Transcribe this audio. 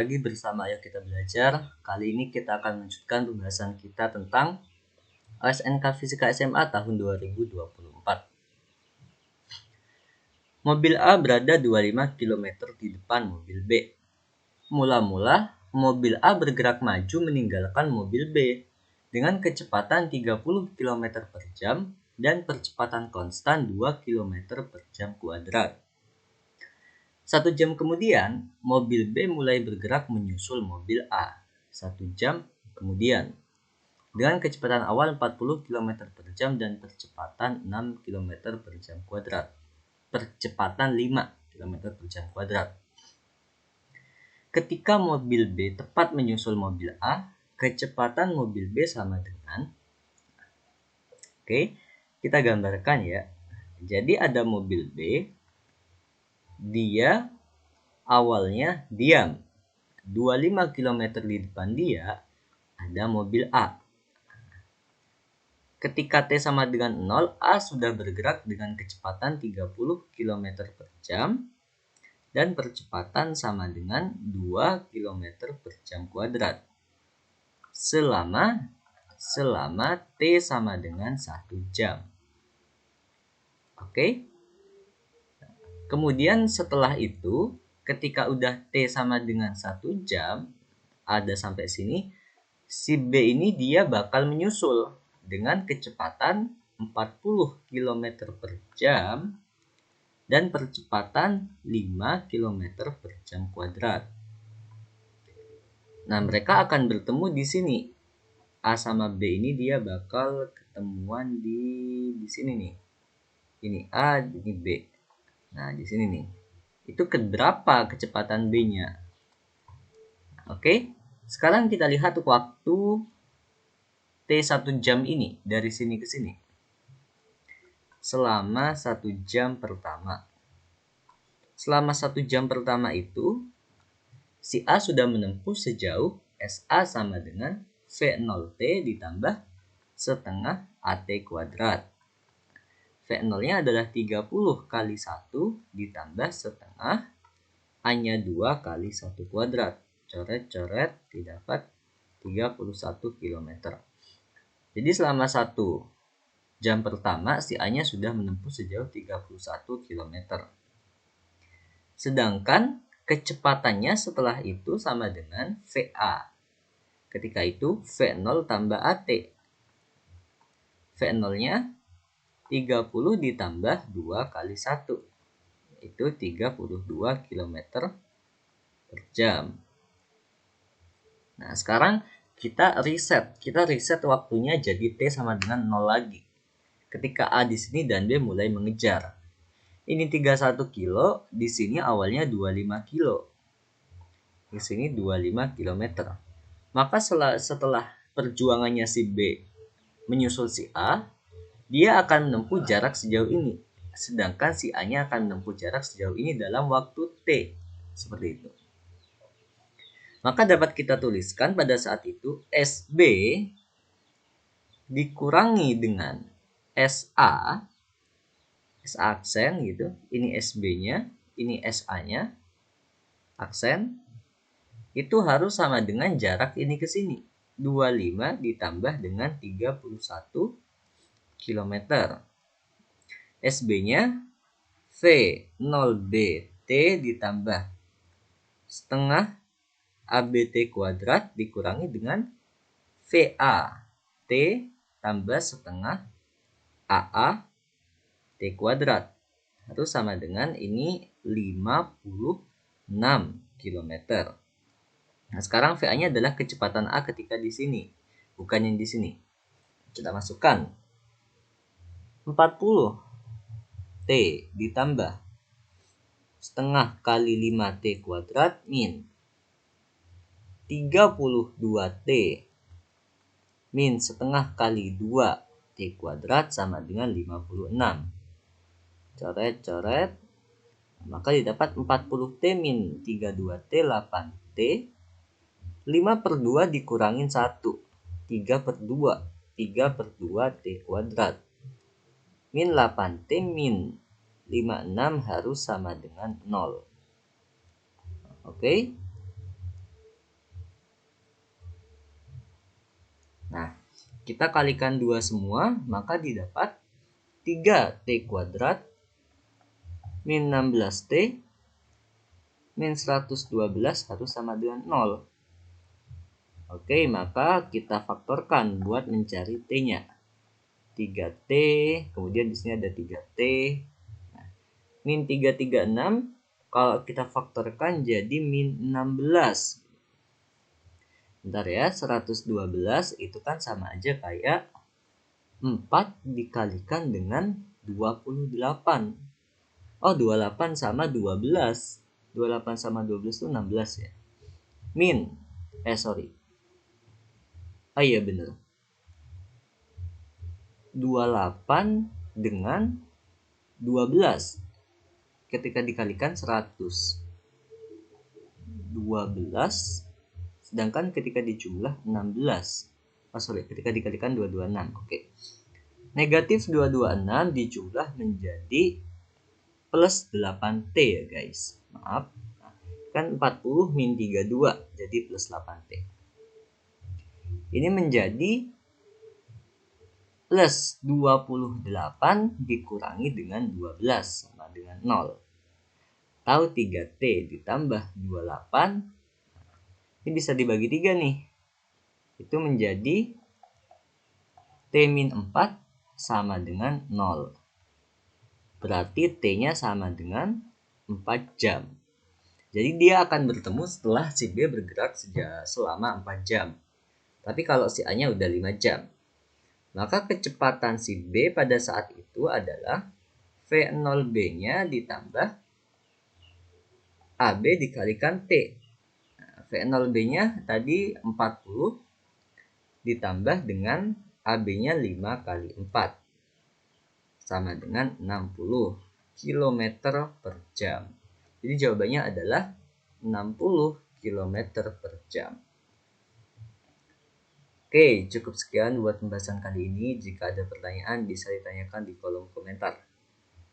Lagi bersama Ayo Kita Belajar. Kali ini kita akan melanjutkan pembahasan kita tentang SNK Fisika SMA tahun 2024. Mobil A berada 25 km di depan mobil B. Mula-mula, mobil A bergerak maju meninggalkan mobil B dengan kecepatan 30 km per jam dan percepatan konstan 2 km per jam kuadrat. 1 jam kemudian, mobil B mulai bergerak menyusul mobil A. 1 jam kemudian, dengan kecepatan awal 40 km per jam dan percepatan 6 km per jam kuadrat. Percepatan 5 km per jam kuadrat. Ketika mobil B tepat menyusul mobil A, kecepatan mobil B sama dengan, kita gambarkan ya. Jadi ada mobil B, dia awalnya diam. 25 km di depan dia ada mobil A. Ketika T sama dengan 0, A sudah bergerak dengan kecepatan 30 km per jam dan percepatan sama dengan 2 km per jam kuadrat. Selama T sama dengan 1 jam. Kemudian setelah itu, ketika udah T sama dengan 1 jam, ada sampai sini, si B ini dia bakal menyusul dengan kecepatan 40 km per jam dan percepatan 5 km per jam kuadrat. Nah, mereka akan bertemu di sini. A sama B ini dia bakal ketemuan di sini nih. Ini A, ini B. Nah, di sini nih. Itu keberapa kecepatan B-nya? Sekarang kita lihat waktu T 1 jam ini dari sini ke sini. Selama 1 jam pertama. Selama 1 jam pertama itu, si A sudah menempuh sejauh SA sama dengan V0T ditambah setengah AT kuadrat. V0-nya adalah 30 kali 1 ditambah setengah A-nya 2 kali 1 kuadrat. Coret-coret didapat 31 km. Jadi selama 1 jam pertama si A-nya sudah menempuh sejauh 31 km. Sedangkan kecepatannya setelah itu sama dengan VA. Ketika itu V0 tambah AT. V0-nya 30 ditambah 2 kali 1. Itu 32 km per jam. Nah, sekarang kita reset waktunya jadi T sama dengan 0 lagi. Ketika A di sini dan B mulai mengejar. Ini 31 kilo, di sini awalnya 25 kilo. Di sini 25 km. Maka setelah perjuangannya si B menyusul si A, dia akan menempuh jarak sejauh ini. Sedangkan si A-nya akan menempuh jarak sejauh ini dalam waktu T. Seperti itu. Maka dapat kita tuliskan pada saat itu SB dikurangi dengan SA aksen gitu. Ini SB-nya, ini SA-nya, aksen. Itu harus sama dengan jarak ini ke sini. 25 ditambah dengan 31 km. SB-nya V0BT ditambah setengah ABT kuadrat dikurangi dengan VAT tambah setengah AA T kuadrat. Harus sama dengan ini 56 km. Nah, sekarang VA-nya adalah kecepatan A ketika di sini, bukan yang di sini. Kita masukkan 40 T ditambah setengah kali 5T kuadrat min 32T min setengah kali 2T kuadrat sama dengan 56. Coret-coret. Maka didapat 40T min 32T 8T. 5 per 2 dikurangin 1. 3 per 2. 3 per 2 T kuadrat. Min 8T min 56 harus sama dengan 0. kita kalikan 2 semua, maka didapat 3T kuadrat min 16T min 112 harus sama dengan 0. Oke, maka kita faktorkan buat mencari T-nya. 3T, kemudian di sini ada 3T. Nah, min 336, kalau kita faktorkan jadi min 16. Bentar ya, 112 itu kan sama aja kayak 4 dikalikan dengan 28. Oh, 28 sama 12. 28 sama 12 itu 16 ya. Oh iya bener. 28 dengan 12. Ketika dikalikan 100. 12. Sedangkan ketika dijumlah 16. Ketika dikalikan 226. Oke. Negatif 226 dijumlah menjadi plus 8T ya guys. Maaf. Kan 40 min 32 jadi plus 8T. Ini menjadi plus 28 dikurangi dengan 12 sama dengan 0. Tahu 3T ditambah 28. Ini bisa dibagi 3 nih. Itu menjadi T-4 sama dengan 0. Berarti T-nya sama dengan 4 jam. Jadi dia akan bertemu setelah si B bergerak selama 4 jam. Tapi kalau si A-nya udah 5 jam. Maka kecepatan si B pada saat itu adalah V0B-nya ditambah AB dikalikan T. Nah, V0B-nya tadi 40 ditambah dengan AB-nya 5 kali 4. Sama dengan 60 km per jam. Jadi jawabannya adalah 60 km per jam. Oke, cukup sekian buat pembahasan kali ini. Jika ada pertanyaan bisa ditanyakan di kolom komentar.